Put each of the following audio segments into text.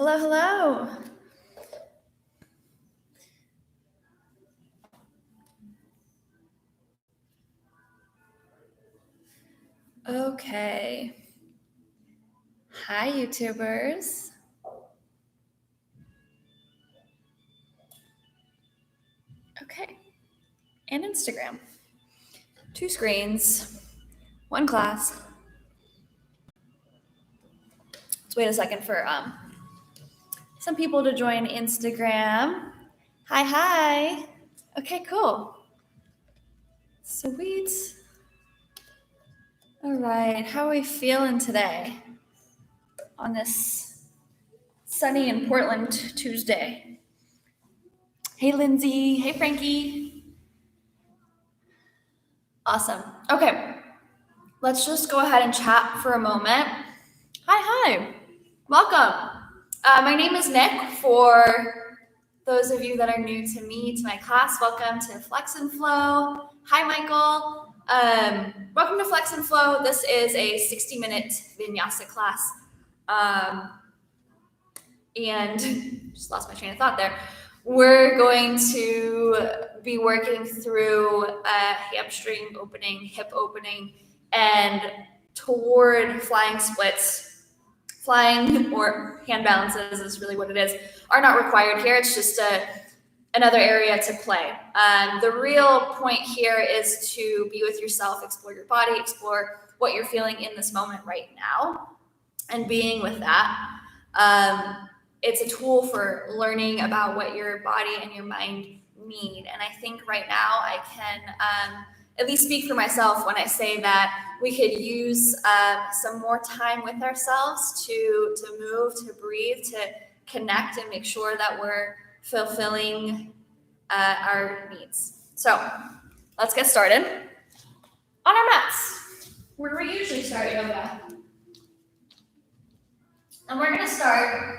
Hello, hello. Okay. Hi, YouTubers. Okay. And Instagram. 2 screens, 1 class. Let's wait a second for some people to join Instagram. Hi. Okay, cool. Sweet. All right, how are we feeling today on this sunny in Portland Tuesday? Hey, Lindsay. Hey, Frankie. Awesome. Okay, let's just go ahead and chat for a moment. Hi. Welcome. My name is Nick. For those of you that are new to me, to my class, welcome to Flex and Flow. Hi, Michael. Welcome to Flex and Flow. This is a 60-minute Vinyasa class. And just lost my train of thought there. We're going to be working through hamstring opening, hip opening, and toward flying splits. Flying or hand balances is really what it is, are not required here. It's just another area to play. The real point here is to be with yourself, explore your body, explore what you're feeling in this moment right now, and being with that. It's a tool for learning about what your body and your mind need. And I think right now I can at least speak for myself when I say that we could use some more time with ourselves to move, to breathe, to connect, and make sure that we're fulfilling our needs. So let's get started on our mats, where we usually start yoga. And we're going to start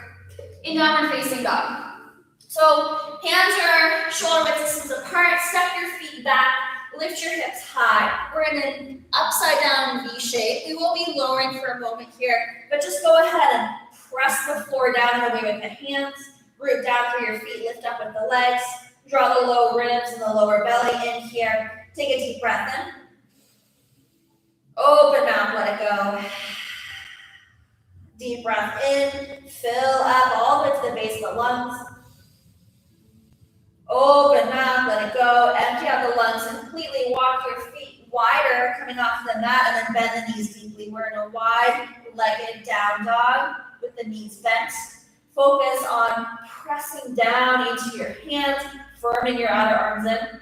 in downward facing dog. So hands are shoulder width distance apart. Step your feet back. Lift your hips high. We're in an upside down V shape. We will be lowering for a moment here, but just go ahead and press the floor down and away with the hands. Root down through your feet. Lift up with the legs. Draw the low ribs and the lower belly in here. Take a deep breath in. Open mouth, let it go. Deep breath in. Fill up all the way to the base of the lungs. Open mouth, let it go. Empty out the lungs completely. Walk your feet wider coming off the mat, and then bend the knees deeply. We're in a wide-legged down dog with the knees bent. Focus on pressing down into your hands, firming your outer arms in,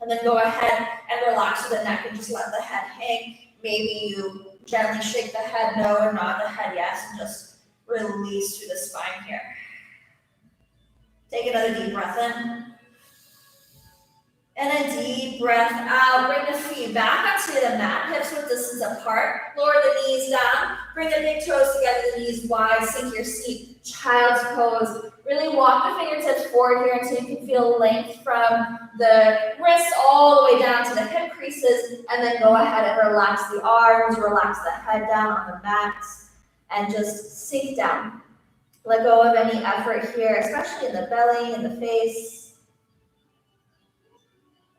and then go ahead and relax the neck and just let the head hang. Maybe you gently shake the head no and nod the head yes, and just release through the spine here. Take another deep breath in. And a deep breath out. Bring the feet back onto the mat, hips width distance apart. Lower the knees down. Bring the big toes together, the knees wide. Sink your seat. Child's pose. Really walk the fingertips forward here until you can feel length from the wrists all the way down to the hip creases. And then go ahead and relax the arms, relax the head down on the mat, and just sink down. Let go of any effort here, especially in the belly, in the face.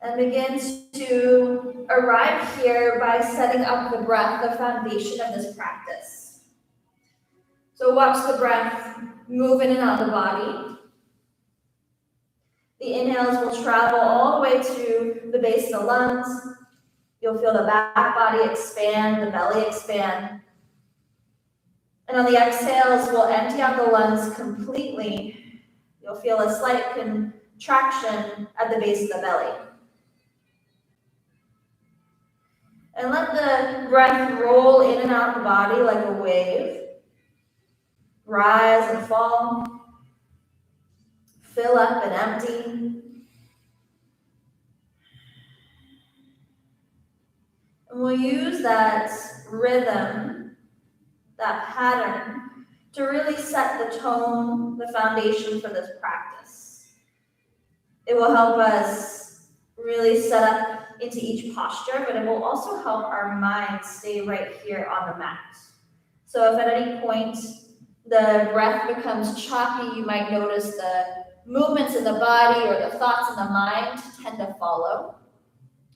And begin to arrive here by setting up the breath, the foundation of this practice. So watch the breath move in and out of the body. The inhales will travel all the way to the base of the lungs. You'll feel the back body expand, the belly expand. And on the exhales, we'll empty out the lungs completely. You'll feel a slight contraction at the base of the belly. And let the breath roll in and out the body like a wave. Rise and fall. Fill up and empty. And we'll use that rhythm, that pattern, to really set the tone, the foundation for this practice. It will help us really set up into each posture, but it will also help our mind stay right here on the mat. So if at any point the breath becomes choppy, you might notice the movements in the body or the thoughts in the mind tend to follow.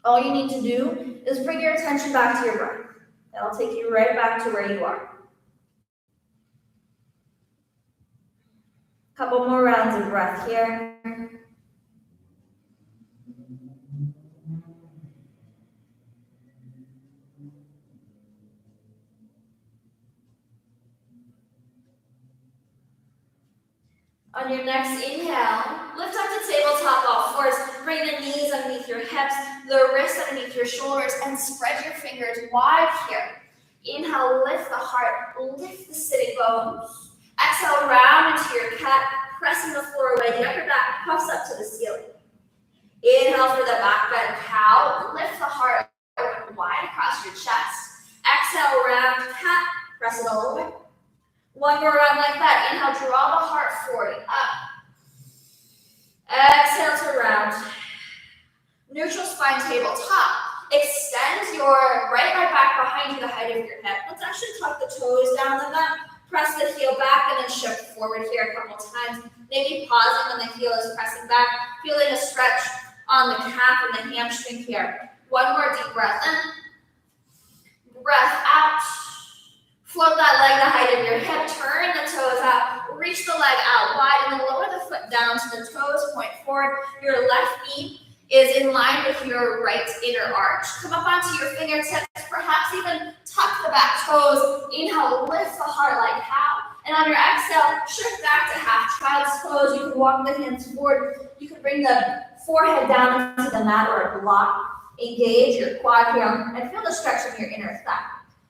All you need to do is bring your attention back to your breath. That'll take you right back to where you are. Couple more rounds of breath here. On your next inhale, lift up to tabletop all fours. Bring the knees underneath your hips, the wrists underneath your shoulders, and spread your fingers wide here. Inhale, lift the heart, lift the sitting bones. Exhale, round into your cat, pressing the floor away. The upper back puffs up to the ceiling. Inhale for the back bend cow. Lift the heart open wide across your chest. Exhale, round cat, press it all the way. One more round like that. Inhale, draw the heart forward, up. Exhale to round. Neutral spine tabletop. Extend your right leg back behind you, the height of your hip. Let's actually tuck the toes down the mat. Press the heel back and then shift forward here a couple times. Maybe pausing when the heel is pressing back. Feeling a stretch on the calf and the hamstring here. One more deep breath in. Breath out. Float that leg the height of your hip, turn the toes out, reach the leg out wide, and then lower the foot down to the toes, point forward. Your left knee is in line with your right inner arch. Come up onto your fingertips, perhaps even tuck the back toes. Inhale, lift the heart like cow. And on your exhale, shift back to half child's pose. You can walk the hands forward. You can bring the forehead down into the mat or a block. Engage your quad here and feel the stretch of your inner thigh.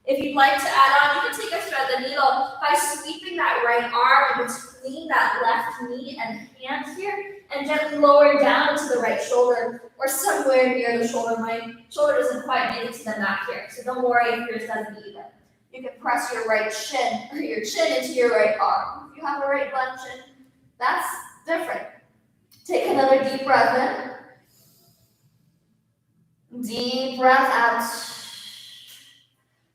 If you'd like to add on, you can take a thread the needle by sweeping that right arm between that left knee and hand here and gently lower down to the right shoulder or somewhere near the shoulder. My shoulder doesn't quite make it to the mat here, so don't worry if yours doesn't either. You can press your right chin or your chin into your right arm. If you have a right butt chin, that's different. Take another deep breath in. Deep breath out.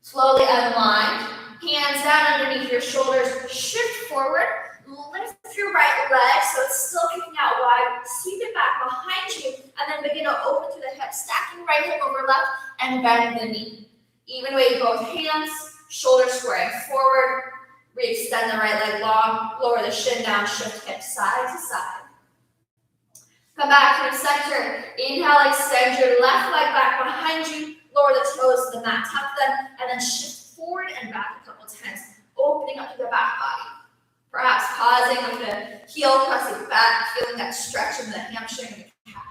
Slowly unwind, hands down underneath your shoulders, shift forward, lift your right leg so it's still kicking out wide, sweep it back behind you, and then begin to open through the hip, stacking right hip over left, and bend the knee. Even weight both hands, shoulders squaring forward, re-extend the right leg long, lower the shin down, shift hips side to side. Come back to the center, inhale, extend your left leg back behind you, lower the toes to the mat, tuck them, and then shift forward and back a couple times, opening up to the back body. Perhaps pausing with the heel pressing back, feeling that stretch in the hamstring and the calf.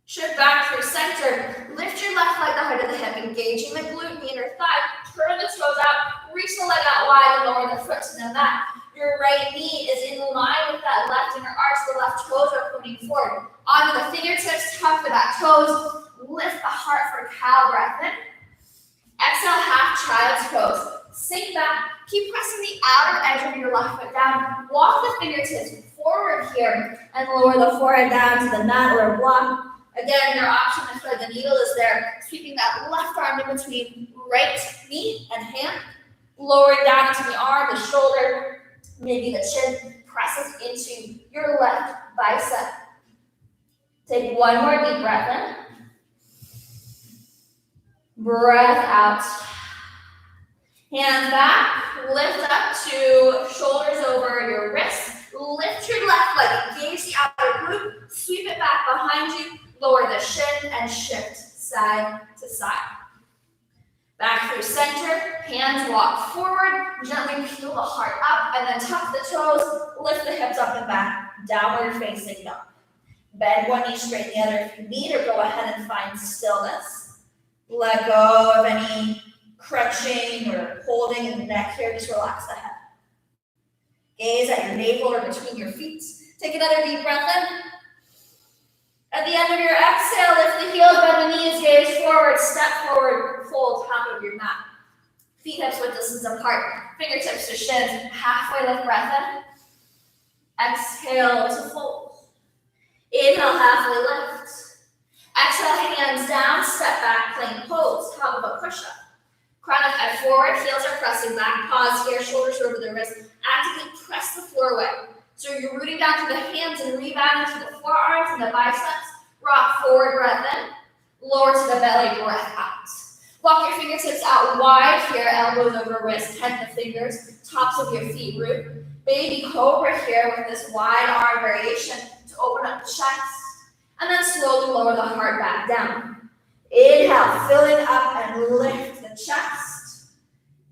Shift back through center, lift your left leg the height of the hip, engaging the glute and the inner thigh, turn the toes out, reach the leg out wide and lower the foot to the mat. Your right knee is in line with that left inner arch, the left toes are pointing forward. Onto the fingertips, tuck the back toes, lift the heart for cow breath in. Exhale, half child's pose. Sink back, keep pressing the outer edge of your left foot down. Walk the fingertips forward here and lower the forehead down to the mat or a block. Again, your option to thread the needle is there, sweeping that left arm in between right knee and hand, lowering down into the arm, the shoulder, maybe the chin presses into your left bicep. Take one more deep breath in. Breath out. Hands back, lift up to shoulders over your wrists. Lift your left leg, engage the outer glute, sweep it back behind you, lower the shin, and shift side to side. Back through center, hands walk forward, gently peel the heart up, and then tuck the toes, lift the hips up and back, downward facing dog. Bend one knee, straighten the other if you need, or go ahead and find stillness. Let go of any crunching or holding in the neck here, just relax the head. Gaze at your navel or between your feet. Take another deep breath in. At the end of your exhale, lift the heels, bend the knees, gaze forward, step forward, fold top of your mat. Feet hips width distance apart, fingertips to shins, halfway lift breath in. Exhale to fold. Inhale, halfway lift. Exhale, hands down, step back, plank pose, top of a push-up. Crown of head forward, heels are pressing back, pause here, shoulders over the wrist. Actively press the floor away. So you're rooting down to the hands and rebounding to the forearms and the biceps. Rock forward, breath in. Lower to the belly, breath out. Walk your fingertips out wide here, elbows over wrist, head to fingers, tops of your feet root. Baby cobra here with this wide arm variation to open up the chest. And then slowly lower the heart back down. Inhale, filling up and lift the chest.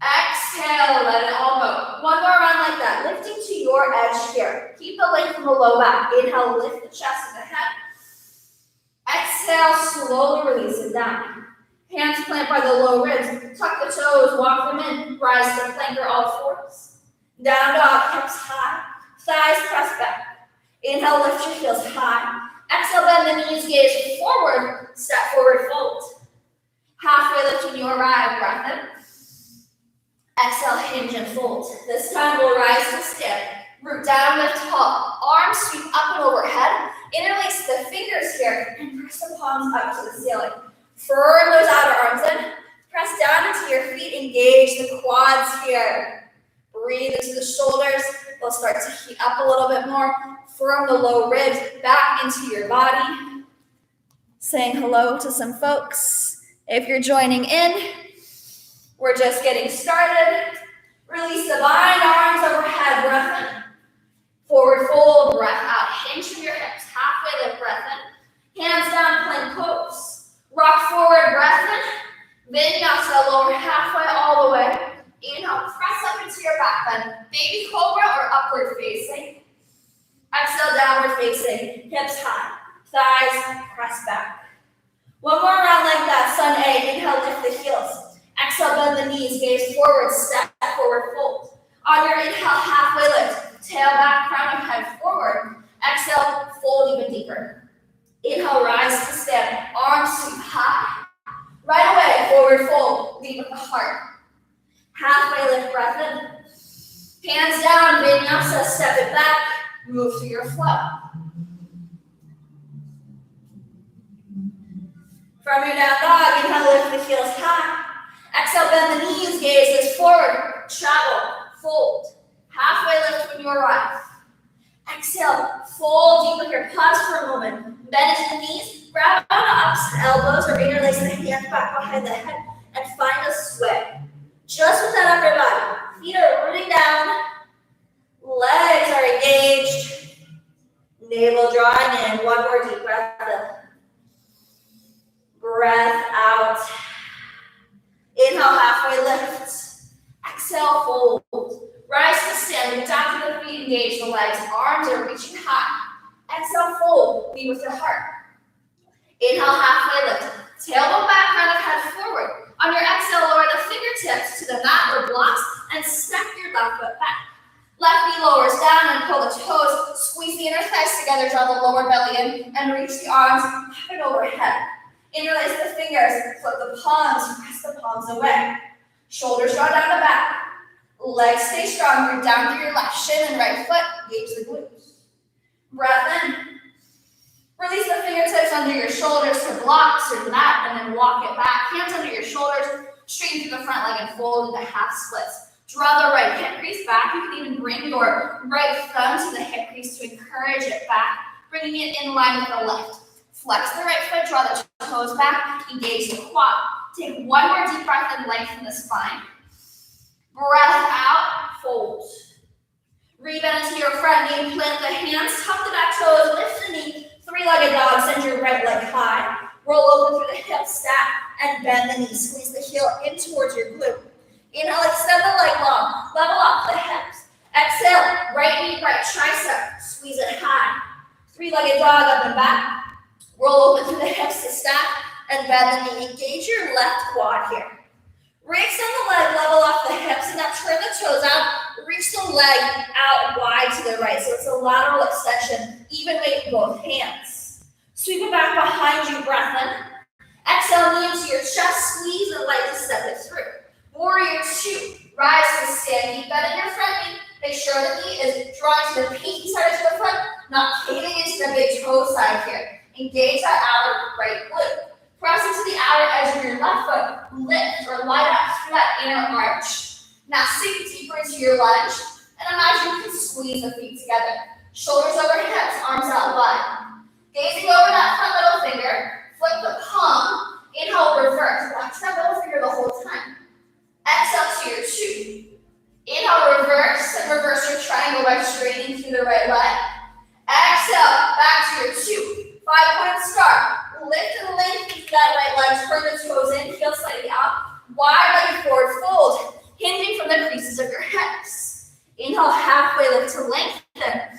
Exhale, let it all go. One more round like that, lifting to your edge here. Keep the length from the low back. Inhale, lift the chest and the head. Exhale, slowly release it down. Hands plant by the low ribs. Tuck the toes, walk them in. Rise to plank or all fours. Down dog, hips high. Thighs press back. Inhale, lift your heels high. Exhale, bend the knees, gaze forward. Step forward, fold. Halfway lift when you arrive, breath in. Exhale, hinge and fold. This time we'll rise to stand. Root down, lift tall. Arms sweep up and overhead. Interlace the fingers here and press the palms up to the ceiling. Firm those outer arms in. Press down into your feet. Engage the quads here. Breathe into the shoulders. They'll start to heat up a little bit more. Firm the low ribs back into your body. Saying hello to some folks. If you're joining in, we're just getting started. Release the bind arms overhead. Breath in. Forward fold. Breath out. Hinge from your hips. Halfway lift. Breath in. Hands down. Plank pose. Rock forward, breath in. Vinyasa, lower halfway all the way. Inhale, press up into your back bend. Baby cobra or upward facing. Exhale, downward facing. Hips high. Thighs press back. One more round like that. Sun A. Inhale, lift the heels. Exhale, bend the knees. Gaze forward. Step forward, fold. On your inhale, halfway lift. Tail back, crown of head forward. Exhale, fold even deeper. Inhale, rise to stand. Arms sweep high. Right away, forward fold. Lead with the heart. Halfway lift, breath in. Hands down, Vinyasa, step it back. Move through your flow. From your down dog, inhale, lift the heels high. Exhale, bend the knees, gazes forward. Travel, fold. Halfway lift when you arrive. Exhale, fold deep with your pause for a moment. Bend into the knees, grab on the opposite elbows or interlace the hands back behind the head and find a sway. Just with that upper body. Feet are rooting down. Legs are engaged. Navel drawing in. One more deep breath in. Breath out. Inhale, halfway lift. Exhale, fold. Rise to stand, look down to the feet, engage the legs, arms are reaching high. Exhale, fold, lead with your heart. Inhale, halfway lift. Tailbone back, crown of head forward. On your exhale, lower the fingertips to the mat or blocks and step your left foot back. Left knee lowers down and pull the toes. Squeeze the inner thighs together, draw the lower belly in, and reach the arms up and overhead. Interlace the fingers, flip the palms, press the palms away. Shoulders draw down the back. Legs stay strong, root down through your left shin and right foot, engage the glutes. Breath in. Release the fingertips under your shoulders to blocks or mat, and then walk it back. Hands under your shoulders, straighten through the front leg and fold into half splits. Draw the right hip crease back. You can even bring your right thumb to the hip crease to encourage it back, bringing it in line with the left. Flex the right foot, draw the toes back, engage the quad. Take one more deep breath and lengthen the spine. Breath out, fold. Rebend into your front knee, plant the hands, tuck the back toes, lift the knee, three-legged dog, send your right leg high. Roll open through the hips, stack, and bend the knee. Squeeze the heel in towards your glute. Inhale, extend the leg long, level off the hips. Exhale, right knee, right tricep, squeeze it high. Three-legged dog up and back. Roll open through the hips to stack, and bend the knee. Engage your left quad here. Re-extend the leg, level off the hips, and now turn the toes out. Reach the leg out wide to the right, so it's a lateral extension. Even weight in both hands. Sweep it back behind you, breath in. Exhale, knee into your chest, squeeze and lightly step it through. Warrior two, rise to stand, knee bend in your front knee. Make sure the knee is drawing to the pinky side to the front, not caving into the big toe side here. Engage that outer right glute. Press into the outer edge of your left foot. Lift or light up through that inner arch. Now sink deeper into your lunge. the feet together. Shoulders over hips, arms out wide. Gazing over that front middle finger, flip the palm. Inhale, reverse. Watch that middle finger the whole time. Exhale to your two. Inhale, reverse, and reverse your triangle by straightening through the right leg. Exhale, back to your two. 5-point start. Lift and lengthen that right leg. Turn the toes in, heel slightly out. Wide-legged forward fold, hinging from the creases of your hips. Inhale, halfway lift to lengthen.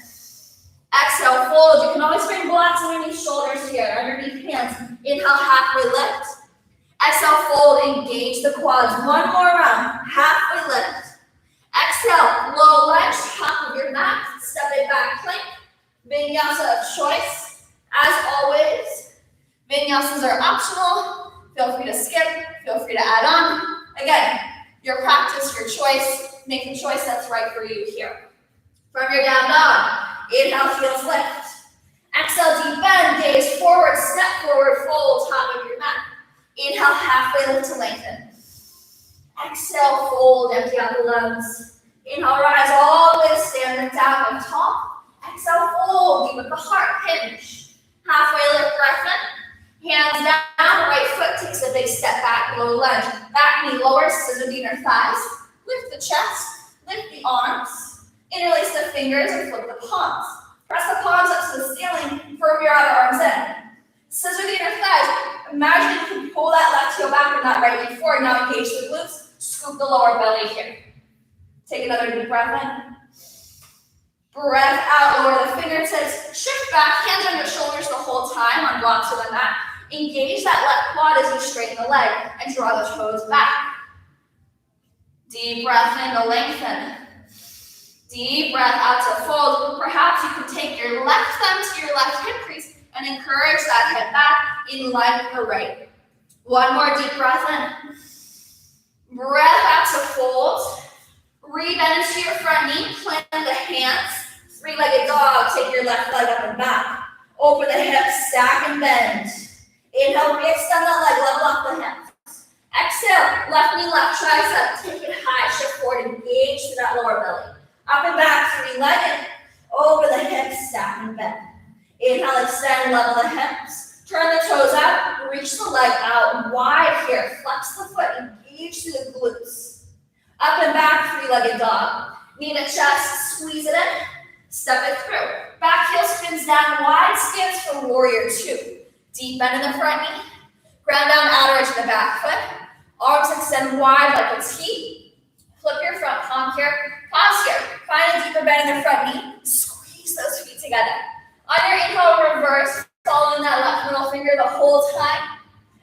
Exhale, fold. You can always bring blocks underneath shoulders here, underneath hands. Inhale, halfway lift. Exhale, fold. Engage the quads. One more round. Halfway lift. Exhale, low lunge, top of your mat. Step it back, plank. Vinyasa of choice. As always, vinyasas are optional. Feel free to skip. Feel free to add on. Again, your practice, your choice. Make the choice that's right for you here. From your down dog, inhale, heels lift. Exhale, deep bend, gaze forward, step forward, fold, top of your mat. Inhale, halfway lift to lengthen. Exhale, fold, empty out the lungs. Inhale, rise all the way to stand down and tall. Exhale, fold, deep with the heart, hinge. Halfway lift, breath in. Hands down, right foot takes a big step back, low lunge. Back knee lowers, scissor the inner thighs. Lift the chest, lift the arms. Interlace the fingers and flip the palms. Press the palms up to the ceiling, firm your outer arms in. Scissor the inner thighs. Imagine you can pull that left heel back and that right knee forward. Now engage the glutes, scoop the lower belly here. Take another deep breath in. Breath out, lower the fingertips. Shift back, hands on your shoulders the whole time on blocks or the mat. Engage that left quad as you straighten the leg and draw the toes back. Deep breath in to lengthen. Deep breath out to fold. Perhaps you can take your left thumb to your left hip crease and encourage that head back in line with the right. One more deep breath in. Breath out to fold. Rebend into your front knee. Plant the hands. Three-legged dog. Take your left leg up and back. Open the hips. Stack and bend. Inhale. Re-extend that leg. Level off the hips. Exhale. Left knee, left tricep. Take it high. Shift forward. Engage to that lower belly. Up and back, three-legged. Over the hips, stack and bend. Inhale, extend, level the hips. Turn the toes up, reach the leg out wide here. Flex the foot, engage through the glutes. Up and back, three-legged dog. Knee to chest, squeeze it in. Step it through. Back heel spins down, wide stance for warrior two. Deep bend in the front knee. Ground down, outer edge of the back foot. Arms extend wide like a T. Flip your front palm here. Pause here. Find a deeper bend in the front knee. Squeeze those feet together. On your inhale, reverse. Following that left middle finger the whole time.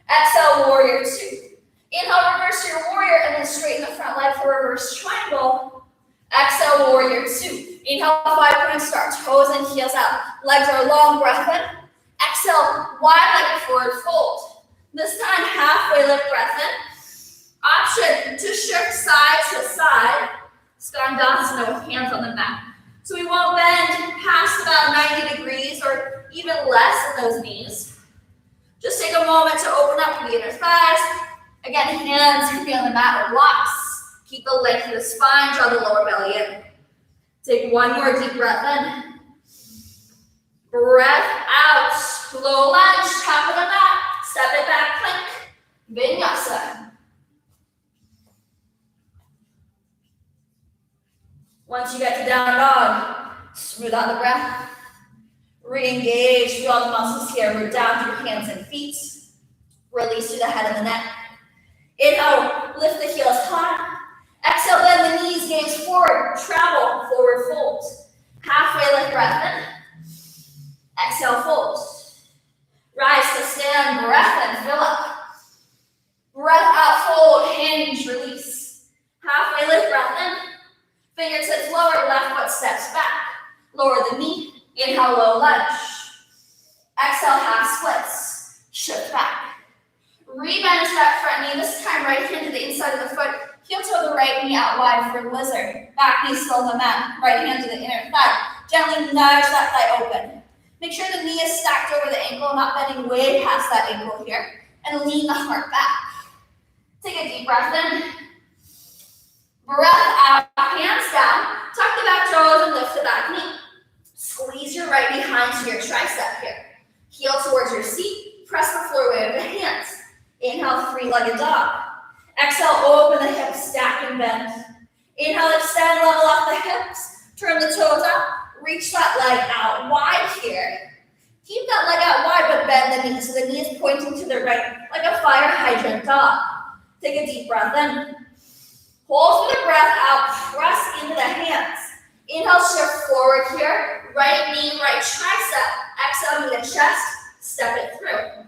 Exhale, warrior two. Inhale, reverse your warrior, and then straighten the front leg for reverse triangle. Exhale, warrior two. Inhale, 5-point start. Toes and heels out. Legs are long, breath in. Exhale, wide-legged forward fold. This time, halfway lift, breath in. Option to shift side to side. Skandasana with hands on the mat. So we won't bend past about 90 degrees or even less in those knees. Just take a moment to open up the inner thighs. Again, hands can be on the mat or blocks. Keep the length of the spine, draw the lower belly in. Take one more deep breath in. Breath out. Low lunge, top of the mat. Step it back, plank. Vinyasa. Once you get to down dog, smooth out the breath. Re-engage through all the muscles here. Root down through hands and feet. Release through the head and the neck. Inhale, lift the heels high. Exhale, bend the knees, gaze forward. Travel, forward fold. Halfway lift, breath in. Exhale, fold. Rise to stand, breath in, fill up. Breath out, fold, hinge, release. Halfway lift, breath in. Fingertips lower, left foot steps back. Lower the knee. Inhale, low lunge. Exhale, half splits. Shift back. Rebend into that front knee. This time, right hand to the inside of the foot. Heel toe the right knee out wide for lizard. Back knee still on the mat. Right hand to the inner thigh. Gently nudge that thigh open. Make sure the knee is stacked over the ankle, not bending way past that ankle here. And lean the heart back. Take a deep breath in. Breath out, hands down, tuck the back toes and lift the back knee. Squeeze your right behind to your tricep here. Heel towards your seat, press the floor with the hands. Inhale, three-legged dog. Exhale, open the hips, stack and bend. Inhale, extend, level off the hips. Turn the toes up, reach that leg out wide here. Keep that leg out wide, but bend the knee, so the knee is pointing to the right, like a fire hydrant dog. Take a deep breath in. Hold for the breath out, press into the hands. Inhale, shift forward here. Right knee, right tricep. Exhale, knee to chest, step it through.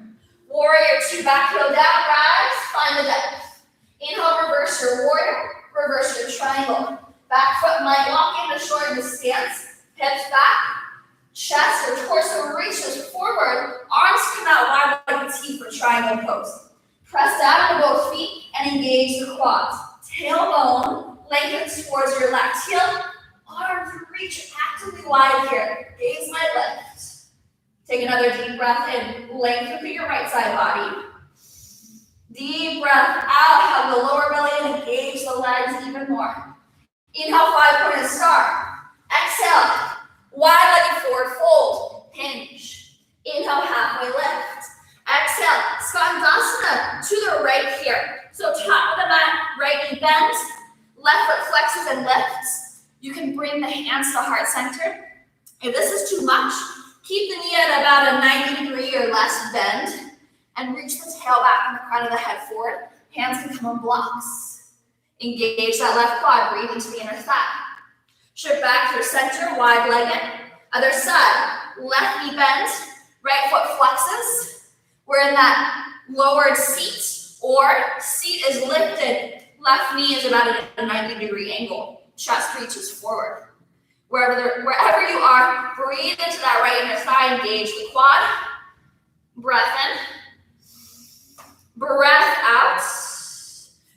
Warrior two, back heel down, rise, find the depth. Inhale, reverse your warrior, reverse your triangle. Back foot might lock in to shorten the stance. Hips back, chest or torso reaches forward. Arms come out wide like a T for triangle pose. Press down to both feet and engage the quads. Tailbone lengthens towards your left heel. Arms reach actively wide here. Gaze my lift. Take another deep breath in. Lengthen through your right side body. Deep breath out. Hug the lower belly and engage the legs even more. Inhale, five-pointed star. Exhale, wide-legged forward fold. Hinge. Inhale, halfway lift. Exhale, Skandasana to the right here. So top of the mat, right knee bends. Left foot flexes and lifts. You can bring the hands to heart center. If this is too much, keep the knee at about a 90-degree or less bend and reach the tail back and the crown of the head forward. Hands can come in blocks. Engage that left quad, breathe into the inner thigh. Shift back to your center, wide-legged. Other side, left knee bends, right foot flexes. We're in that lowered seat, or seat is lifted. Left knee is about at a 90-degree angle. Chest reaches forward. Wherever you are, breathe into that right inner thigh, engage the quad. Breath in. Breath out.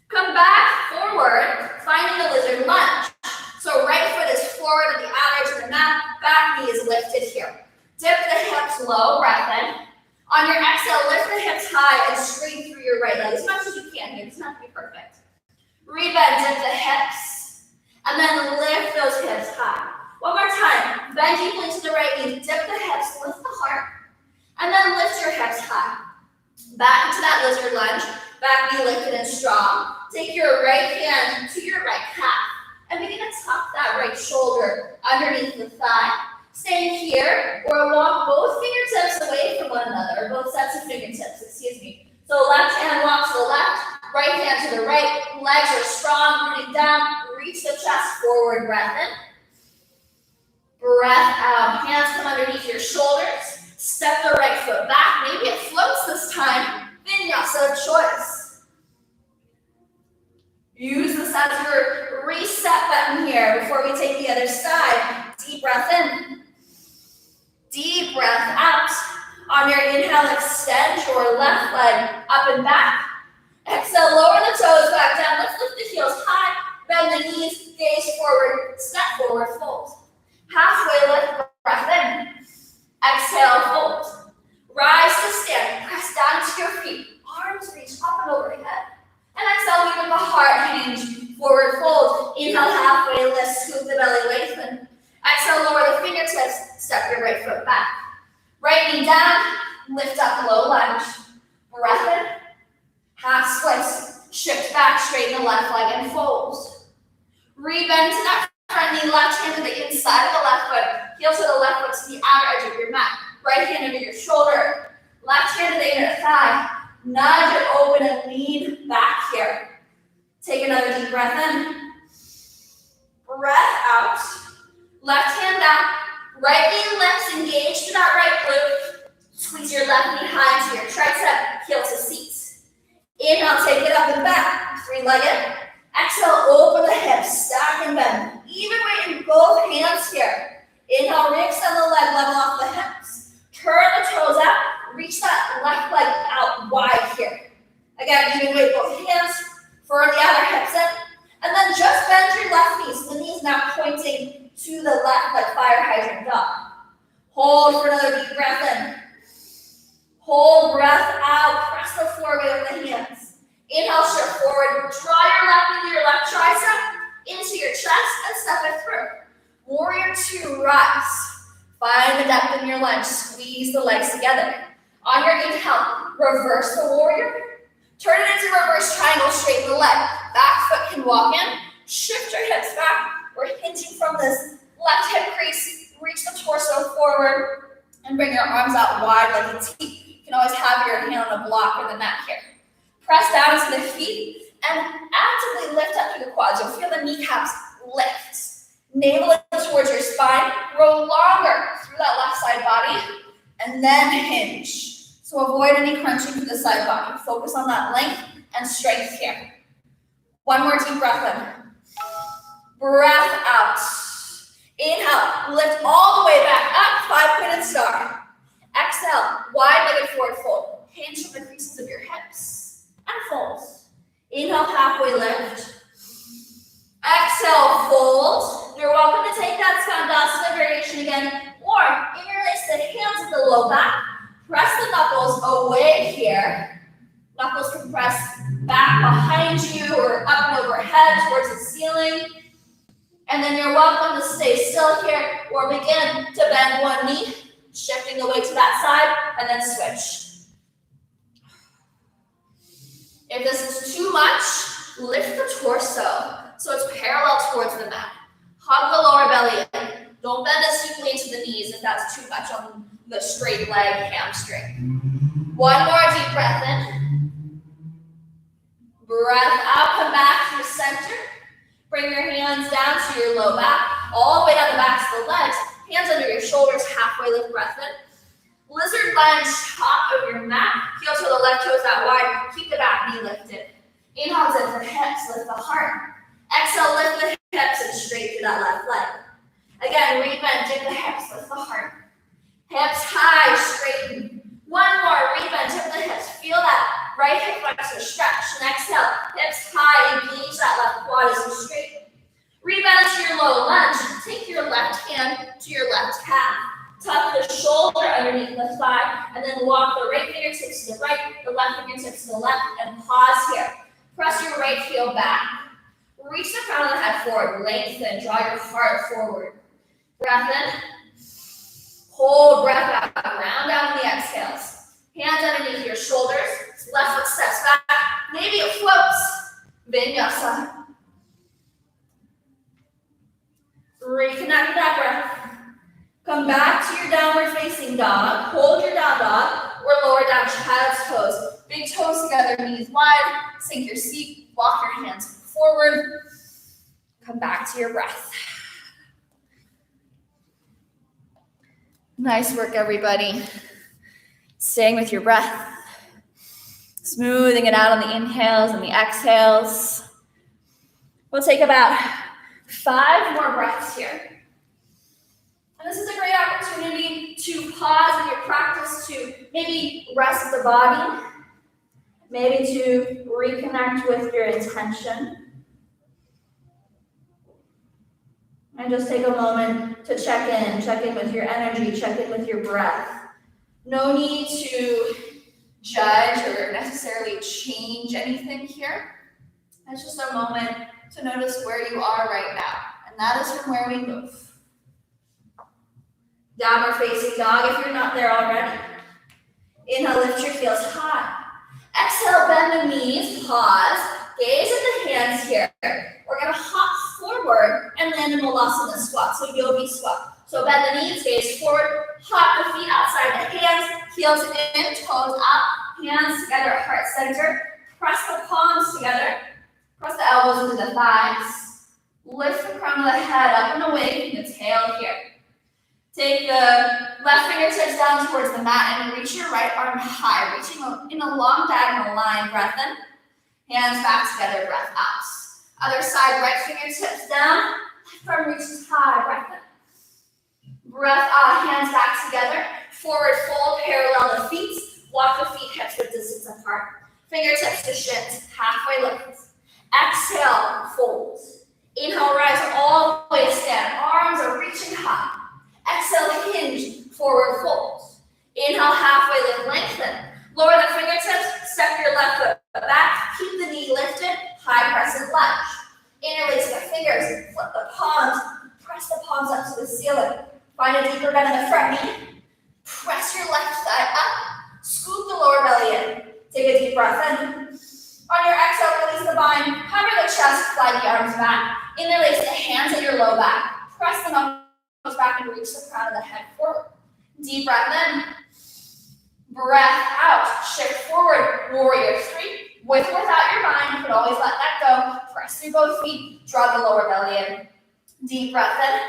Come back forward, finding a lizard lunge. So right foot is forward at the outer edge of the mat, back knee is lifted here. Dip the hips low, breath in. On your exhale, lift the hips high and straight through your right leg as much as you can here. It doesn't have to be perfect. Rebend, dip the hips, and then lift those hips high. One more time. Bend deeply to the right knee, dip the hips, lift the heart, and then lift your hips high. Back into that lizard lunge, back knee lifted and strong. Take your right hand to your right calf and begin to tuck that right shoulder underneath the thigh. Stay here or walk both fingertips away from one another, both sets of fingertips, excuse me. So left hand walks to the left, right hand to the right, legs are strong, rooting down, reach the chest forward, breath in. Breath out, hands come underneath your shoulders, step the right foot back, maybe it floats this time, Vinyasa choice. Use this as your reset button here before we take the other side. Deep breath in. Deep breath out. On your inhale, extend your left leg up and back. Exhale, lower the toes back down. Let's lift the heels high. Bend the knees, gaze forward, step forward, fold. Halfway lift, breath in. Exhale, fold. Rise to stand. Press down to your feet. Arms reach up and overhead. And exhale, leave the heart hinge. Forward fold. Inhale, halfway lift, scoop the belly, lengthen. Exhale, lower the fingertips, step your right foot back. Right knee down, lift up, low lunge. Breath in, half splits, shift back, straighten the left leg and fold. Rebend to that front knee, left hand to the inside of the left foot, heel to the left foot to the outer edge of your mat. Right hand under your shoulder, left hand to the inner thigh. Nudge it open and lean back here. Take another deep breath in. Breath out. Left hand down, right knee lifts, engage to that right glute. Squeeze your left knee high into your tricep, heel to seat. Inhale, take it up and back, three-legged. Exhale, open the hips, stack and bend. Even weight in both hands here. Inhale, re-extend the leg, level off the hips. Turn the toes out, reach that left leg out wide here. Again, even weight both hands, firm the outer hips in. And then just bend your left knee, so the knee's now pointing to the left like fire hydrant dog. Hold for another deep breath in. Hold breath out. Find the depth in your lunge. Squeeze the legs together. On your inhale, reverse the warrior. Turn it into reverse triangle, straighten the leg. Back foot can walk in. Shift your hips back. We're hinging from this left hip crease. Reach the torso forward and bring your arms out wide like a T. You can always have your hand on a block or the mat here. Press down into the feet and actively lift up through the quads. You'll feel the kneecaps lift. Navel it towards your spine. Roll longer through that left side body and then hinge. So avoid any crunching through the side body. Focus on that length and strength here. One more deep breath in. Breath out. Inhale, lift all the way back up, 5-pointed star. Exhale, wide-legged forward fold. Hinge from the creases of your hips and fold. Inhale, halfway lift. Exhale, fold. You're welcome to take that Skandasana variation again, or interlace the hands at the low back. Press the knuckles away here. Knuckles can press back behind you or up and overhead towards the ceiling. And then you're welcome to stay still here or begin to bend one knee, shifting the weight to that side, and then switch. If this is too much, lift the torso so it's parallel towards the mat. Hug the lower belly in. Don't bend as deeply into the knees if that's too much on the straight leg hamstring. One more deep breath in. Breath out, come back to your center. Bring your hands down to your low back, all the way down the backs of the legs. Hands under your shoulders, halfway lift, breath in. Lizard lunge, top of your mat. Heel to the left toes out wide. Keep the back knee lifted. Inhale, lift the hips, lift the heart. Exhale, lift the hips and straighten that left leg. Again, rebend, dip the hips, lift the heart. Hips high, straighten. One more, rebend, tip the hips. Feel that right hip flexor stretch. And exhale, hips high, engage that left quad as you straighten. Rebend to your low lunge. Take your left hand to your left calf. Tuck the shoulder underneath the thigh, and then walk the right fingertips to the right, the left fingertips to the left, and pause here. Press your right heel back. Reach the crown of the head forward, lengthen, draw your heart forward. Breath in. Hold breath out, round down the exhales. Hands underneath your shoulders, left foot steps back, maybe it floats. Vinyasa. Reconnect with that breath. Come back to your downward facing dog. Hold your down dog or lower down child's pose. Big toes together, knees wide. Sink your seat, walk your hands forward. Come back to your breath. Nice work, everybody. Staying with your breath. Smoothing it out on the inhales and the exhales. We'll take about 5 more breaths here. And this is a great opportunity to pause in your practice to maybe rest the body, maybe to reconnect with your intention. And just take a moment to check in with your energy, check in with your breath. No need to judge or necessarily change anything here. It's just a moment to notice where you are right now. And that is from where we move. Downward facing dog if you're not there already. Inhale, lift your heels high. Exhale, bend the knees, pause. Gaze at the hands here. We're going to hop forward and land in Malasana squat, so yogi squat. So bend the knees, gaze forward, hop the feet outside the hands, heels in, toes up, hands together, heart center. Press the palms together. Press the elbows into the thighs. Lift the crown of the head up and away from the tail here. Take the left fingertips down towards the mat and reach your right arm high, reaching in a long diagonal line. Breath in. Hands back together, breath out. Other side, right fingertips down. Left arm reaches high, breath in. Breath out, hands back together. Forward fold, parallel the feet. Walk the feet hips width distance apart. Fingertips to shins, halfway lift. Exhale, fold. Inhale, rise all the way to stand. Arms are reaching high. Exhale, hinge, forward fold. Inhale, halfway lift, lengthen. Lower the fingertips, step your left foot back, keep the knee lifted, high crescent lunge. Interlace the fingers, flip the palms, press the palms up to the ceiling. Find a deeper bend in the front knee. Press your left thigh up. Scoop the lower belly in. Take a deep breath in. On your exhale, release the bind. Cover the chest, fly the arms back. Interlace the hands at your low back. Press them up back and reach the crown of the head forward. Deep breath in. Breath out. Shift forward. Warrior 3. With or without your bind, you can always let that go. Press through both feet. Draw the lower belly in. Deep breath in.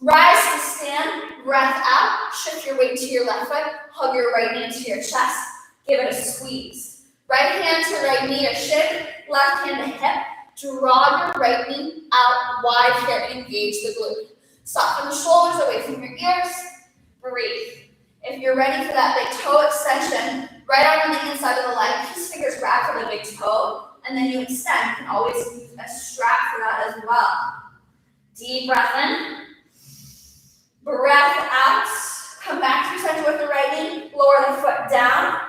Rise to stand. Breath out. Shift your weight to your left foot. Hug your right knee into your chest. Give it a squeeze. Right hand to right knee or shin. Left hand to hip. Draw your right knee out wide here and engage the glute. Soften the shoulders away from your ears. Breathe. If you're ready for that big toe extension, right arm on the inside of the leg, kiss fingers grab for the big toe, and then you extend. You can always use a strap for that as well. Deep breath in. Breath out. Come back to center with the right knee. Lower the foot down.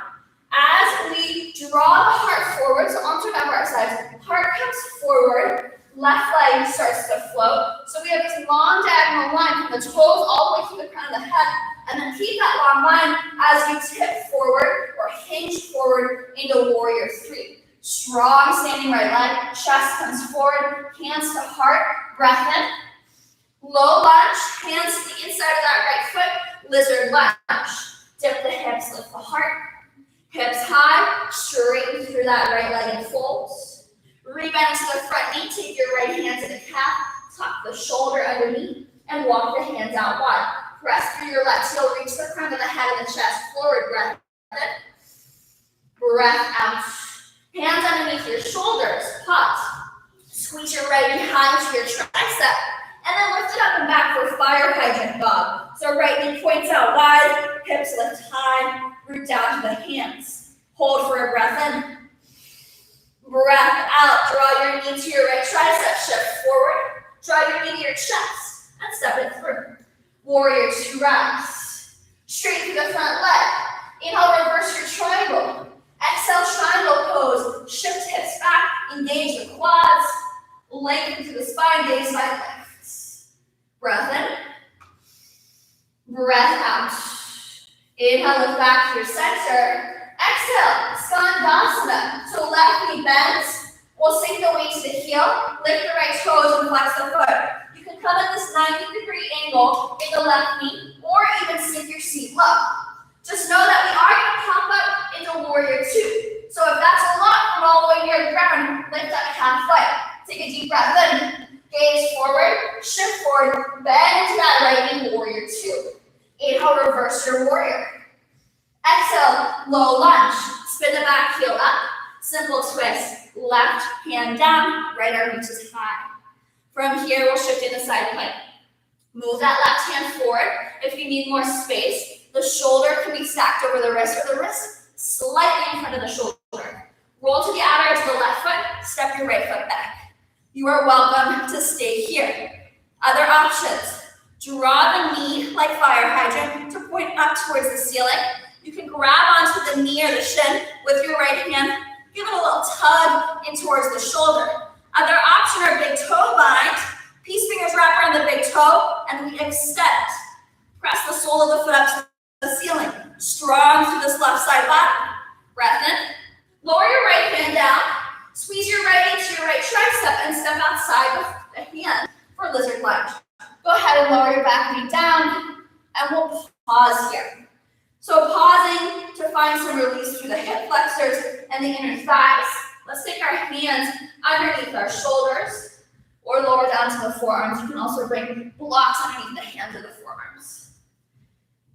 As we draw the heart forward, so arms are down by our sides, heart comes forward, left leg starts to float. So we have this long diagonal line from the toes all the way to the crown of the head, and then keep that long line as you tip forward or hinge forward into warrior 3. Strong standing right leg, chest comes forward, hands to heart, breath in. Low lunge, hands to the inside of that right foot, lizard lunge. Dip the hips, lift the heart. Hips high, straighten through that right leg and folds. Rebend to the front knee, take your right hand to the calf, tuck the shoulder underneath, and walk the hands out wide. Press through your left heel, reach the front of the head and the chest forward, breath in. Breath out. Hands underneath your shoulders, pause. Squeeze your right knee high into your tricep, and then lift it up and back for fire hydrant dog. So right knee points out wide, hips lift high, root down to the hands. Hold for a breath in. Breath out, draw your knee to your right tricep, shift forward. Draw your knee to your chest, and step it through. Warrior 2 rise. Straight through the front leg. Inhale, reverse your triangle. Exhale, triangle pose. Shift hips back, engage the quads. Lengthen through the spine, gaze side lifts. Breath in. Breath out. Inhale, lift back to your center. Exhale, Skandasana. So left knee bends. We'll sink the weight to the heel. Lift the right toes and flex the foot. You can come at this 90-degree angle in the left knee, or even sink your seat low. Just know that we are going to pop up into warrior 2. So if that's a lot from all the way near the ground, lift up halfway. Take a deep breath in. Gaze forward, shift forward, bend into that right knee, warrior 2. Inhale, reverse your warrior. Exhale, low lunge. Spin the back heel up. Simple twist. Left hand down, right arm reaches high. From here, we'll shift into side plank. Move that left hand forward. If you need more space, the shoulder can be stacked over the wrist, or the wrist slightly in front of the shoulder. Roll to the outer edge of the left foot, step your right foot back. You are welcome to stay here. Other options. Draw the knee like fire hydrant to point up towards the ceiling. You can grab onto the knee or the shin with your right hand. Give it a little tug in towards the shoulder. Other option are big toe bind. Peace fingers wrap around the big toe and we extend. Press the sole of the foot up to the ceiling. Strong through this left side bottom. Breath in. Lower your right hand down. Squeeze your right knee to your right tricep and step outside with the hand for lizard lunge. Go ahead and lower your back knee down and we'll pause here. So pausing to find some release through the hip flexors and the inner thighs. Let's take our hands underneath our shoulders or lower down to the forearms. You can also bring blocks underneath the hands or the forearms.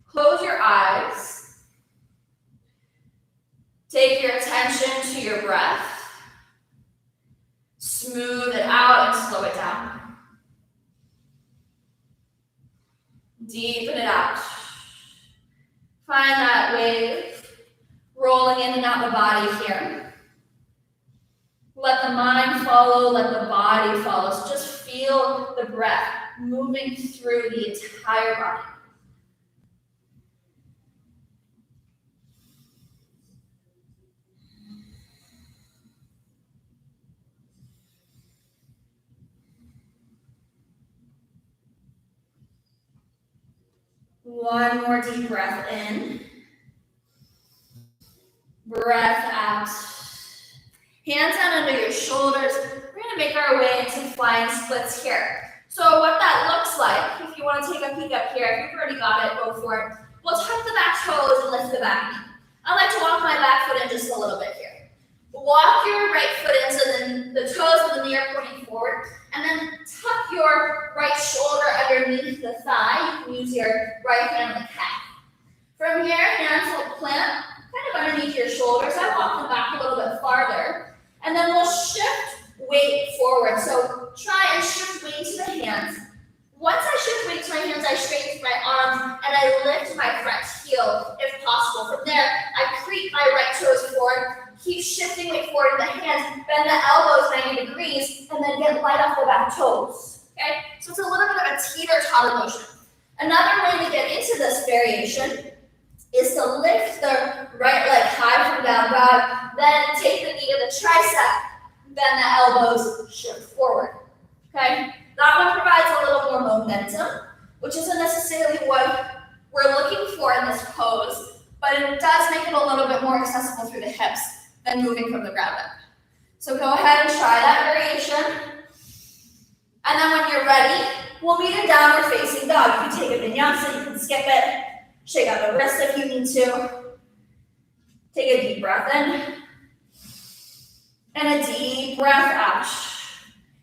Close your eyes. Take your attention to your breath. Smooth it out and slow it down. Deepen it out. Find that wave rolling in and out the body here. Let the mind follow, let the body follow. So just feel the breath moving through the entire body. One more deep breath in. Breath out. Hands down under your shoulders. We're going to make our way into flying splits here. So what that looks like, if you want to take a peek up here, if you've already got it, go for it. We'll tuck the back toes and lift the back knee. I like to walk my back foot in just a little bit here. Walk your right foot in so then the toes of the knee are pointing forward. And then tuck your right shoulder underneath the thigh. You can use your right hand on the calf. From here, hands will plant kind of underneath your shoulders. I walk the back a little bit farther. And then we'll shift weight forward. So try and shift weight to the hands. Once I shift weight to my hands, I straighten my arms and I lift my front heel if possible. From there, I creep my right toes forward, keep shifting weight forward in the hands, bend the elbows 90 degrees, and then get light off the back toes. Okay? So it's a little bit of a teeter-totter motion. Another way to get into this variation is to lift the right leg high from down dog, then take the knee to the tricep, bend the elbows, shift forward. Okay? That one provides a little more momentum, which isn't necessarily what we're looking for in this pose, but it does make it a little bit more accessible through the hips than moving from the ground up. So go ahead and try that variation. And then when you're ready, we'll meet in downward facing dog. You can take a vinyasa, you can skip it, shake out the wrist if you need to. Take a deep breath in. And a deep breath out.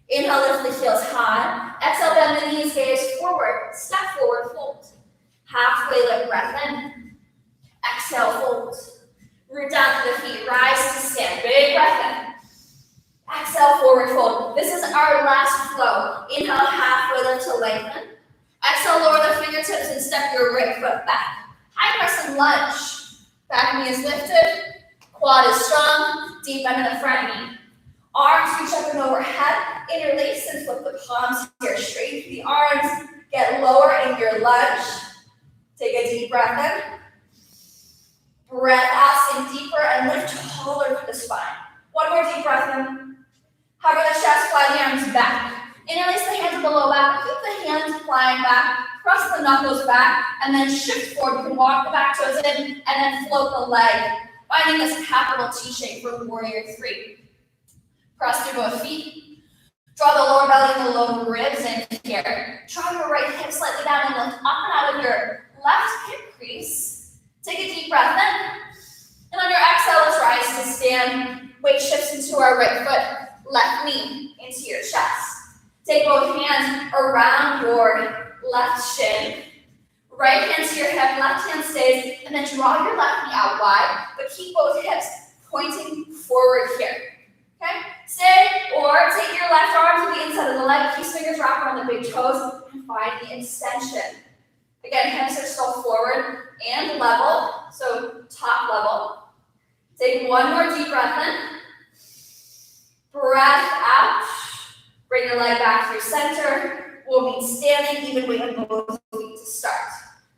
Inhale, lift the heels high. Exhale, bend the knees, gaze forward. Step forward, fold. Halfway lift, breath in. Exhale, fold. Root down to the feet, rise to stand. Big breath in. Exhale, forward fold. This is our last flow. Inhale, halfway lift to lengthen. Exhale, lower the fingertips and step your right foot back. High press and lunge. Back knee is lifted. Quad is strong. Deep bend in the front knee. Arms reach up and overhead. Interlace and flip the palms here. Straighten the arms. Get lower in your lunge. Take a deep breath in. Breath out, sink deeper and lift taller through the spine. One more deep breath in. Hover the chest, fly the arms back. Interlace the hands at the low back. Keep the hands flying back. Press the knuckles back and then shift forward. You can walk the back toes in and then float the leg. Finding this capital T shape for warrior three. Press through both feet. Draw the lower belly and the lower ribs in here. Draw your right hip slightly down and lift up and out of your left hip crease. Take a deep breath in. And on your exhale, let's rise to stand. Weight shifts into our right foot, left knee into your chest. Take both hands around your left shin. Right hand to your hip, left hand stays, and then draw your left knee out wide, but keep both hips pointing forward here. Okay? Stay, or take your left arm to the inside of the leg, keep fingers wrapped around the big toes, and find the extension. Again, hips are still forward and level, so top level. Take one more deep breath in. Breath out. Bring your leg back through center. We'll meet standing, even weight on both feet to start.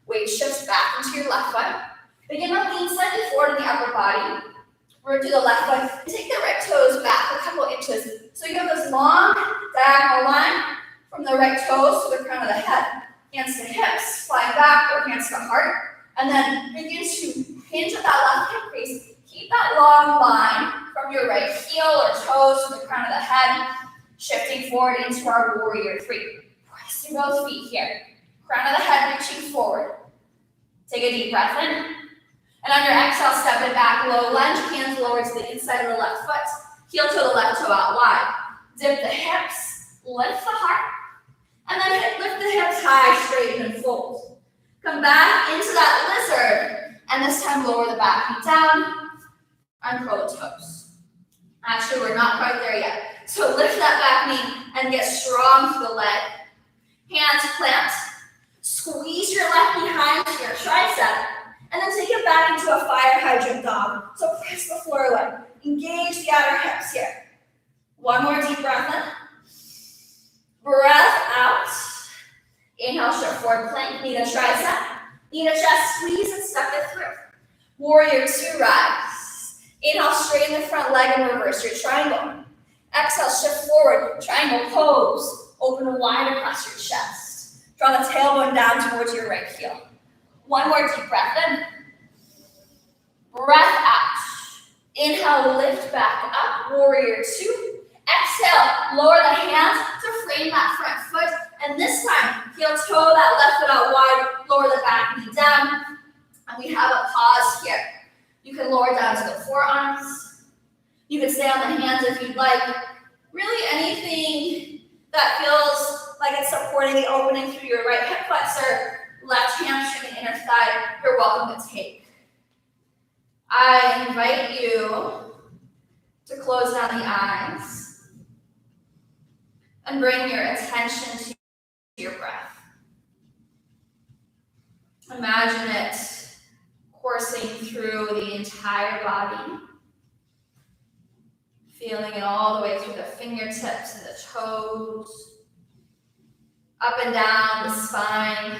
Weight shifts back into your left foot. Begin to lean slightly forward in the upper body. Root to the left foot. Take the right toes back a couple inches. So you have this long diagonal line from the right toes to the crown of the head. Hands to hips, flying back, or hands to heart. And then begin to hinge at that left hip crease. Keep that long line from your right heel or toes to the crown of the head. Shifting forward into our warrior three. Pressing both feet here. Crown of the head reaching forward. Take a deep breath in. And on your exhale, step it back, low lunge, hands lower to the inside of the left foot. Heel to the left toe out wide. Dip the hips, lift the heart. And then lift the hips high, straighten and fold. Come back into that lizard. And this time lower the back knee down. Uncurl the toes. Actually, we're not quite there yet. So lift that back knee and get strong through the leg. Hands plant. Squeeze your left knee high into your tricep. And then take it back into a fire hydrant dog. So press the floor away. Engage the outer hips here. One more deep breath in. Breath out. Inhale, shift forward plank. Knee to tricep. Knee to chest. Squeeze and step it through. Warrior two, rise. Inhale, straighten the front leg and reverse your triangle. Exhale, shift forward. Triangle pose. Open wide across your chest. Draw the tailbone down towards your right heel. One more deep breath in. Breath out. Inhale, lift back up, warrior two. Exhale, lower the hands to frame that front foot. And this time, heel toe that left foot out wide, lower the back knee down. And we have a pause here. You can lower down to the forearms. You can stay on the hands if you'd like. Really anything that feels like it's supporting the opening through your right hip flexor, left hamstring, and inner thigh, you're welcome to take. I invite you to close down the eyes and bring your attention to your breath. Imagine it coursing through the entire body, feeling it all the way through the fingertips and the toes, up and down the spine,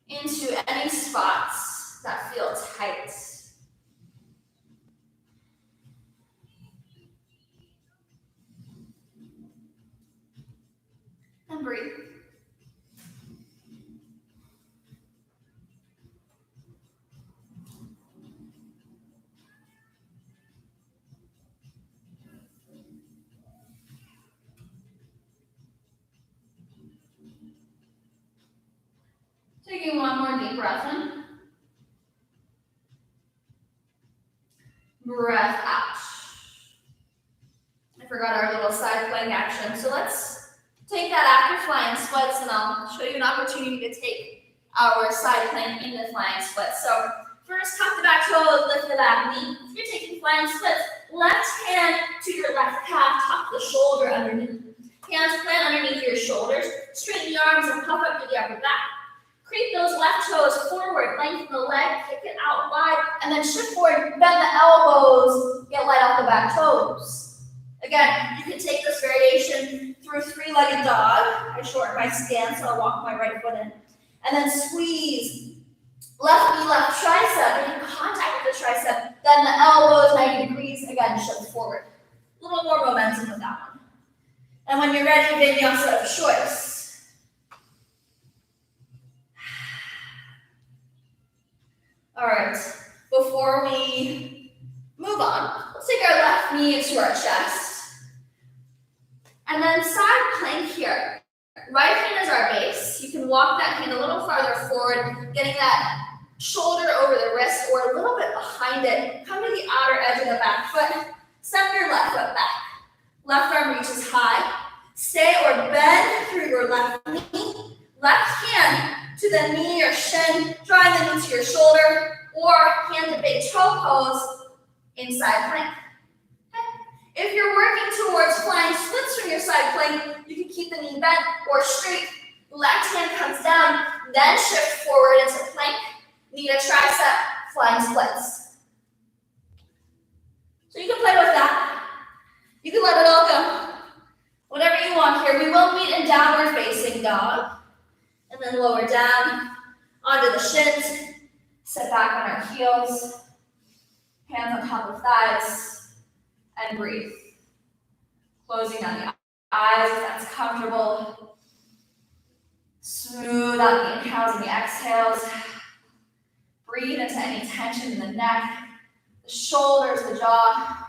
into any spots that feel tight. And breathe. Taking one more deep breath in. Breath out. I forgot our little side plank action. So let's take that after flying splits, and I'll show you an opportunity to take our side plank into flying splits. So first, tuck the back toe, lift the back knee. If you're taking flying splits, left hand to your left calf, tuck the shoulder underneath. Hands plant underneath your shoulders. Straighten the arms and puff up to the upper back. Creep those left toes forward, lengthen the leg, kick it out wide, and then shift forward, bend the elbows, get light off the back toes. Again, you can take this variation through three-legged dog. I shorten my stance, so I'll walk my right foot in. And then squeeze left knee, left tricep, making contact with the tricep, then the elbows 90 degrees, again, shift forward. A little more momentum with that one. And when you're ready, Vinyasa of choice. All right, before we move on, let's take our left knee to our chest. And then side plank here. Right hand is our base. You can walk that hand a little farther forward, getting that shoulder over the wrist or a little bit behind it. Come to the outer edge of the back foot. Step your left foot back. Left arm reaches high. Stay or bend through your left knee. Left hand to the knee or shin, drawing the knee to your shoulder, or hand to big toe pose in side plank. Okay. If you're working towards flying splits from your side plank, you can keep the knee bent or straight. Left hand comes down, then shift forward into plank, knee to tricep, flying splits. So you can play with that. You can let it all go. Whatever you want here. We will meet in downward facing dog. And then lower down onto the shins. Sit back on our heels. Hands on top of thighs. And breathe. Closing down the eyes if that's comfortable. Smooth out the inhales and the exhales. Breathe into any tension in the neck, the shoulders, the jaw.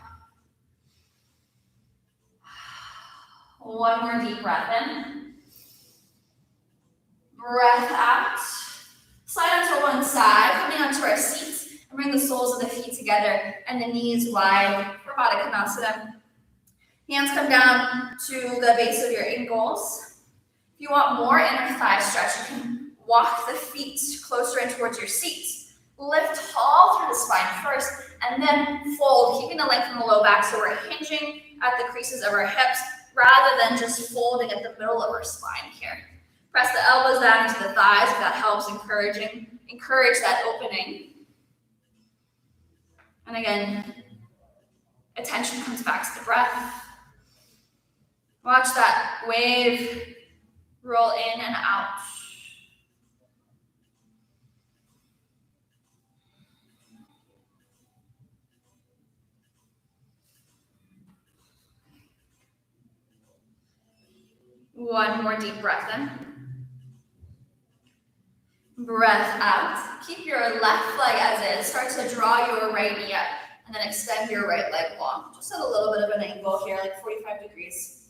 One more deep breath in. Breath out. Slide onto one side, coming onto our seats, and bring the soles of the feet together and the knees wide for Baddha Konasana. Hands come down to the base of your ankles. If you want more inner thigh stretch, you can walk the feet closer in towards your seat. Lift tall through the spine first, and then fold, keeping the length in the low back so we're hinging at the creases of our hips rather than just folding at the middle of our spine here. Press the elbows down into the thighs if that helps, encourage that opening. And again, attention comes back to the breath. Watch that wave roll in and out. One more deep breath in. Breath out. Keep your left leg as is. Start to draw your right knee up and then extend your right leg long. Just at a little bit of an angle here, like 45 degrees.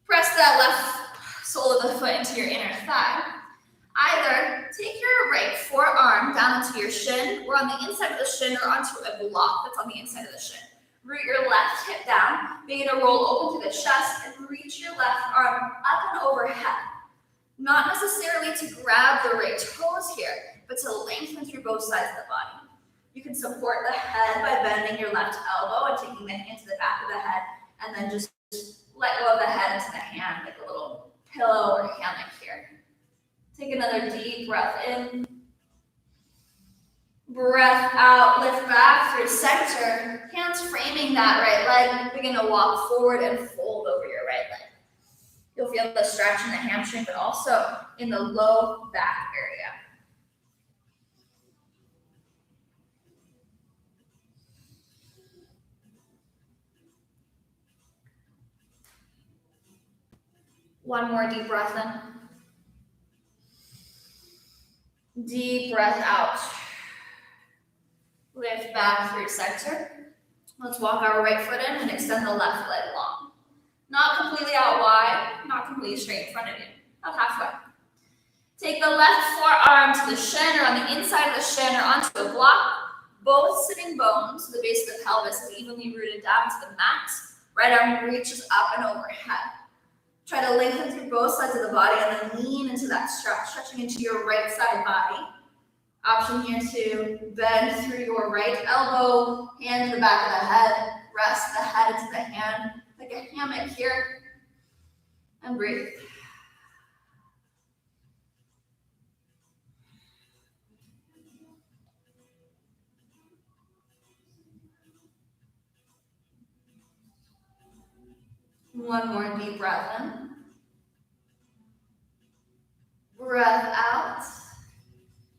Press that left sole of the foot into your inner thigh. Either take your right forearm down into your shin or on the inside of the shin or onto a block that's on the inside of the shin. Root your left hip down, begin to roll open to the chest and reach your left arm up and overhead. Not necessarily to grab the right toes here, but to lengthen through both sides of the body. You can support the head by bending your left elbow and taking the hand to the back of the head, and then just let go of the head into the hand like a little pillow or hammock here. Take another deep breath in. Breath out, lift back through center. Hands framing that right leg. Begin to walk forward and fold over your right leg. You'll feel the stretch in the hamstring, but also in the low back area. One more deep breath in. Deep breath out. Lift back through center. Let's walk our right foot in and extend the left leg long. Not completely out wide, not completely straight in front of you. About halfway. Take the left forearm to the shin or on the inside of the shin or onto a block. Both sitting bones to the base of the pelvis is evenly rooted down to the mat. Right arm reaches up and overhead. Try to lengthen through both sides of the body and then lean into that stretch, stretching into your right side body. Option here to bend through your right elbow, hand to the back of the head, rest the head into the hand like a hammock here, and breathe. One more deep breath in. Breath out.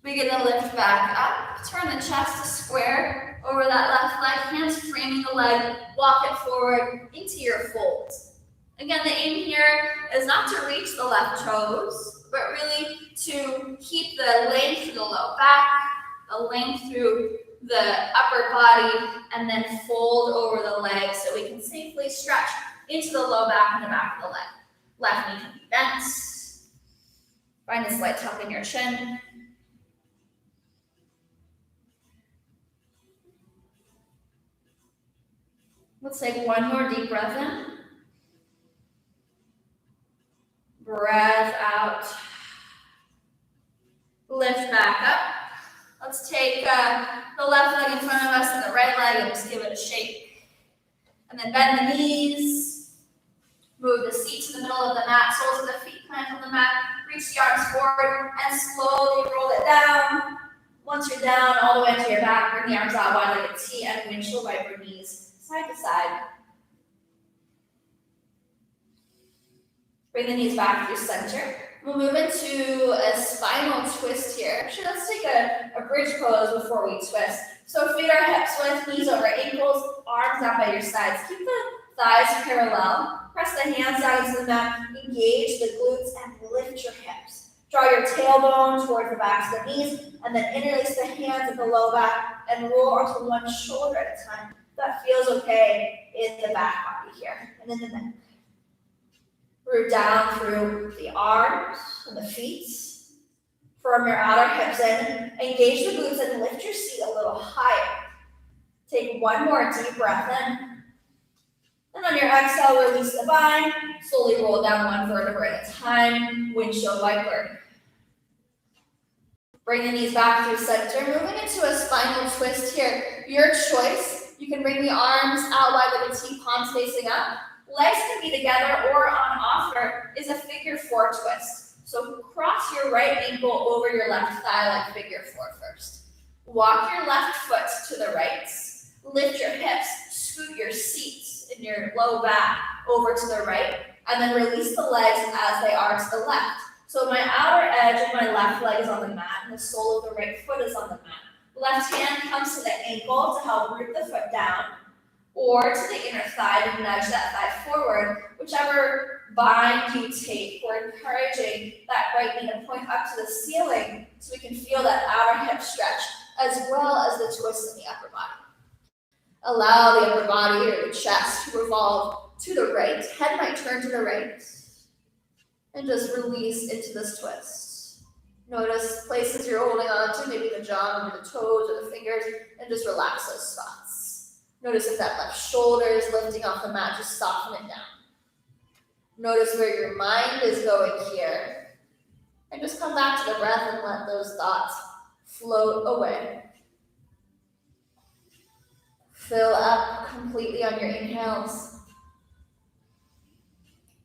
Begin to lift back up. Turn the chest to square over that left leg. Hands framing the leg. Walk it forward into your fold. Again, the aim here is not to reach the left toes, but really to keep the length through the low back, the length through the upper body, and then fold over the leg so we can safely stretch into the low back and the back of the leg. Left knee can be bent. Find a slight tuck in your chin. Let's take one more deep breath in. Breath out. Lift back up. Let's take the left leg in front of us and the right leg and just give it a shake. And then bend the knees. Move the seat to the middle of the mat. Soles of the feet plant on the mat. Reach the arms forward and slowly roll it down. Once you're down, all the way to your back, bring the arms out wide like a T and windshield wiper knees side to side. Bring the knees back through center. We'll move into a spinal twist here. Actually, let's take a bridge pose before we twist. So feet are hips width, knees over ankles, arms down by your sides. Keep the thighs parallel. Press the hands down into the mat. Engage the glutes and lift your hips. Draw your tailbone towards the backs of the knees, and then interlace the hands at the low back and roll onto one shoulder at a time. That feels okay in the back body here and in the neck. Root down through the arms and the feet. Firm your outer hips in. Engage the glutes and lift your seat a little higher. Take one more deep breath in. And on your exhale, release the bind. Slowly roll down one vertebra at a time. Windshield wiper. Bring the knees back through center. Moving into a spinal twist here. Your choice. You can bring the arms out wide like a T, palms facing up. Legs can be together, or on offer is a figure four twist. So cross your right ankle over your left thigh like figure four first. Walk your left foot to the right. Lift your hips, scoot your seat in your low back over to the right, and then release the legs as they are to the left. So my outer edge of my left leg is on the mat, and the sole of the right foot is on the mat. Left hand comes to the ankle to help root the foot down, or to the inner thigh to nudge that thigh forward, whichever bind, you take. We're encouraging that right knee to point up to the ceiling so we can feel that outer hip stretch as well as the twist in the upper body. Allow the upper body or the chest to revolve to the right. Head might turn to the right. And just release into this twist. Notice places you're holding on to, maybe the jaw, maybe the toes or the fingers, and just relax those spots. Notice if that left shoulder is lifting off the mat, just soften it down. Notice where your mind is going here. And just come back to the breath and let those thoughts float away. Fill up completely on your inhales.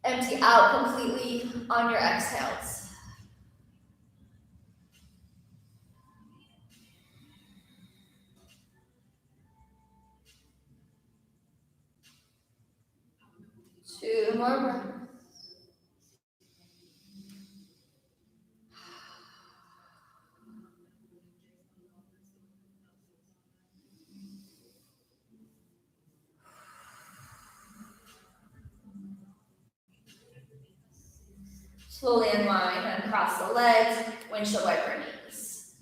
Empty out completely on your exhales. Two more breaths. Slowly unwind and cross the legs, windshield wiper knees.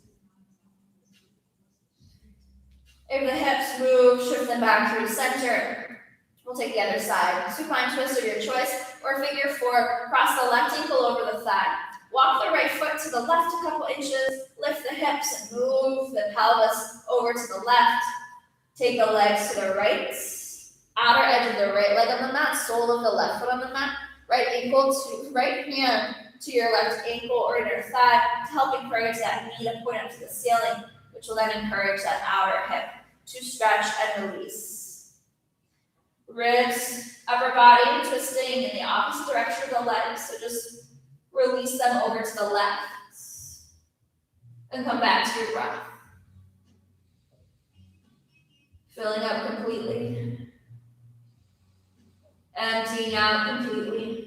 If the hips move, shift them back through center. We'll take the other side. Supine twist of your choice, or figure four, cross the left ankle over the thigh. Walk the right foot to the left a couple inches, lift the hips and move the pelvis over to the left. Take the legs to the right, outer edge of the right leg on the mat, sole of the left foot on the mat, right hand to your left ankle or inner thigh to help encourage that knee to point up to the ceiling, which will then encourage that outer hip to stretch and release. Ribs, upper body twisting in the opposite direction of the legs, so just release them over to the left and come back to your breath. Filling up completely. Emptying out completely.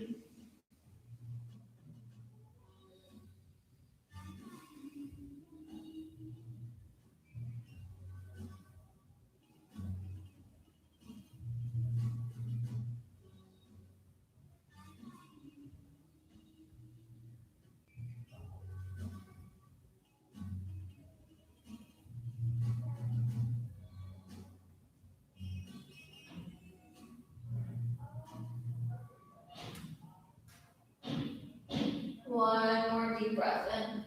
One more deep breath in.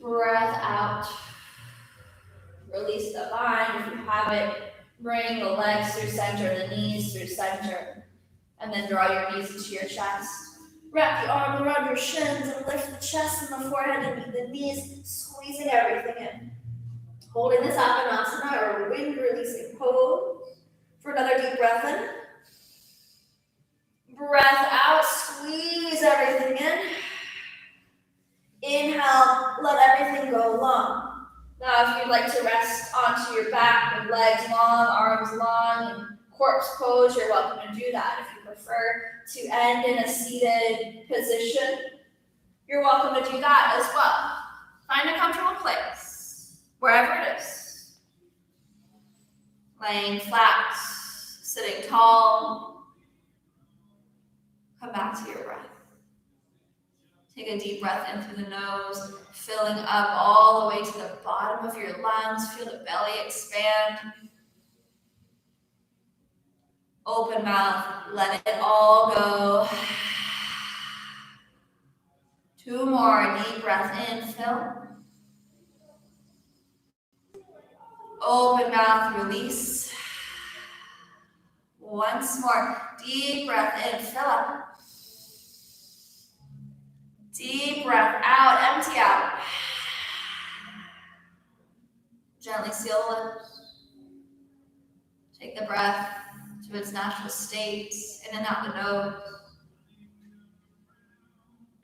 Breath out. Release the bind if you have it. Bring the legs through center, the knees through center. And then draw your knees into your chest. Wrap the arms around your shins and lift the chest and the forehead and meet the knees, squeezing everything in. Holding this Apanasana or wind releasing pose. For another deep breath in. Breath out, squeeze everything in. Inhale, let everything go long. Now, if you'd like to rest onto your back with legs long, arms long, and corpse pose, you're welcome to do that. If you prefer to end in a seated position, you're welcome to do that as well. Find a comfortable place, wherever it is. Laying flat, sitting tall. Come back to your breath. Take a deep breath in through the nose, filling up all the way to the bottom of your lungs. Feel the belly expand. Open mouth, let it all go. Two more, deep breath in, fill. Open mouth, release. Once more, deep breath in, fill up. Deep breath out, empty out. Gently seal the lips. Take the breath to its natural state, in and out the nose.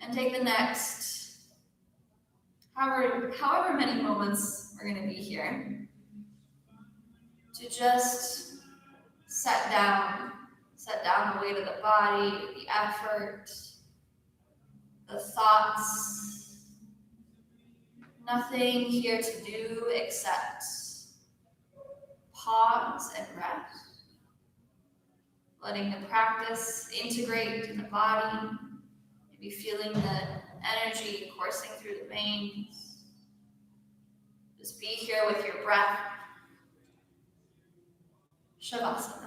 And take the next, however many moments we're going to be here, to just set down the weight of the body, the effort, the thoughts. Nothing here to do except pause and rest. letting the practice integrate into the body, maybe feeling the energy coursing through the veins. Just be here with your breath. Shavasana.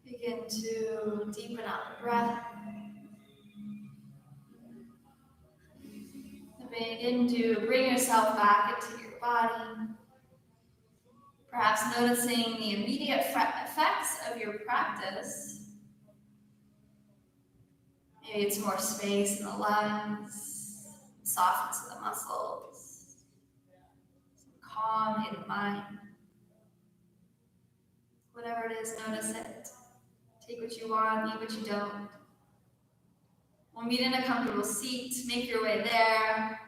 Begin to deepen out the breath. Begin to bring yourself back into your body. Perhaps noticing the immediate effects of your practice. Maybe it's more space in the lungs, softness of the muscles, some calm in the mind. Whatever it is, notice it. Take what you want, leave what you don't. We'll meet in a comfortable seat. Make your way there.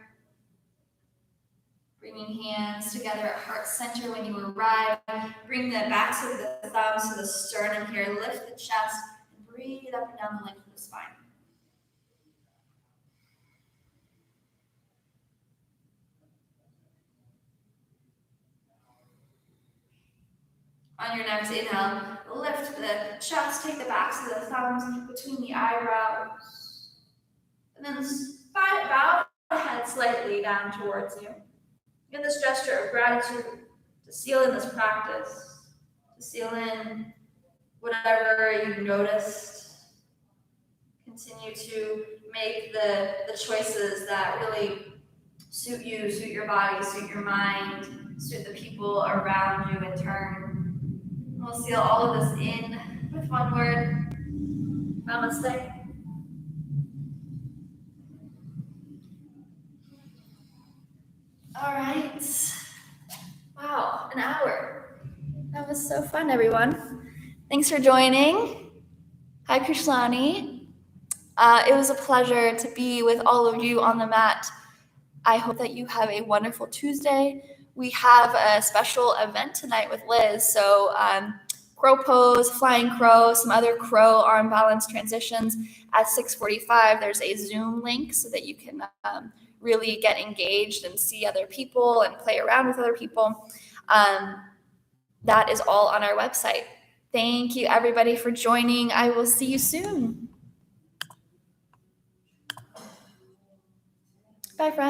Bringing hands together at heart center when you arrive. Bring the backs of the thumbs to the sternum here. Lift the chest and breathe up and down the length of the spine. On your next inhale, lift the chest, take the backs of the thumbs between the eyebrows. And then bow the head slightly down towards you. In this gesture of gratitude, to seal in this practice, to seal in whatever you noticed. Continue to make the choices that really suit you, suit your body, suit your mind, suit the people around you in turn. We'll seal all of this in with one word. Namaste. All right. Wow, an hour. That was so fun, everyone. Thanks for joining. Hi, Krishlani. It was a pleasure to be with all of you on the mat. I hope that you have a wonderful Tuesday. We have a special event tonight with Liz. So crow pose, flying crow, some other crow arm balance transitions. At 6:45, there's a Zoom link so that you can really get engaged and see other people and play around with other people. That is all on our website. Thank you, everybody, for joining. I will see you soon. Bye, friends.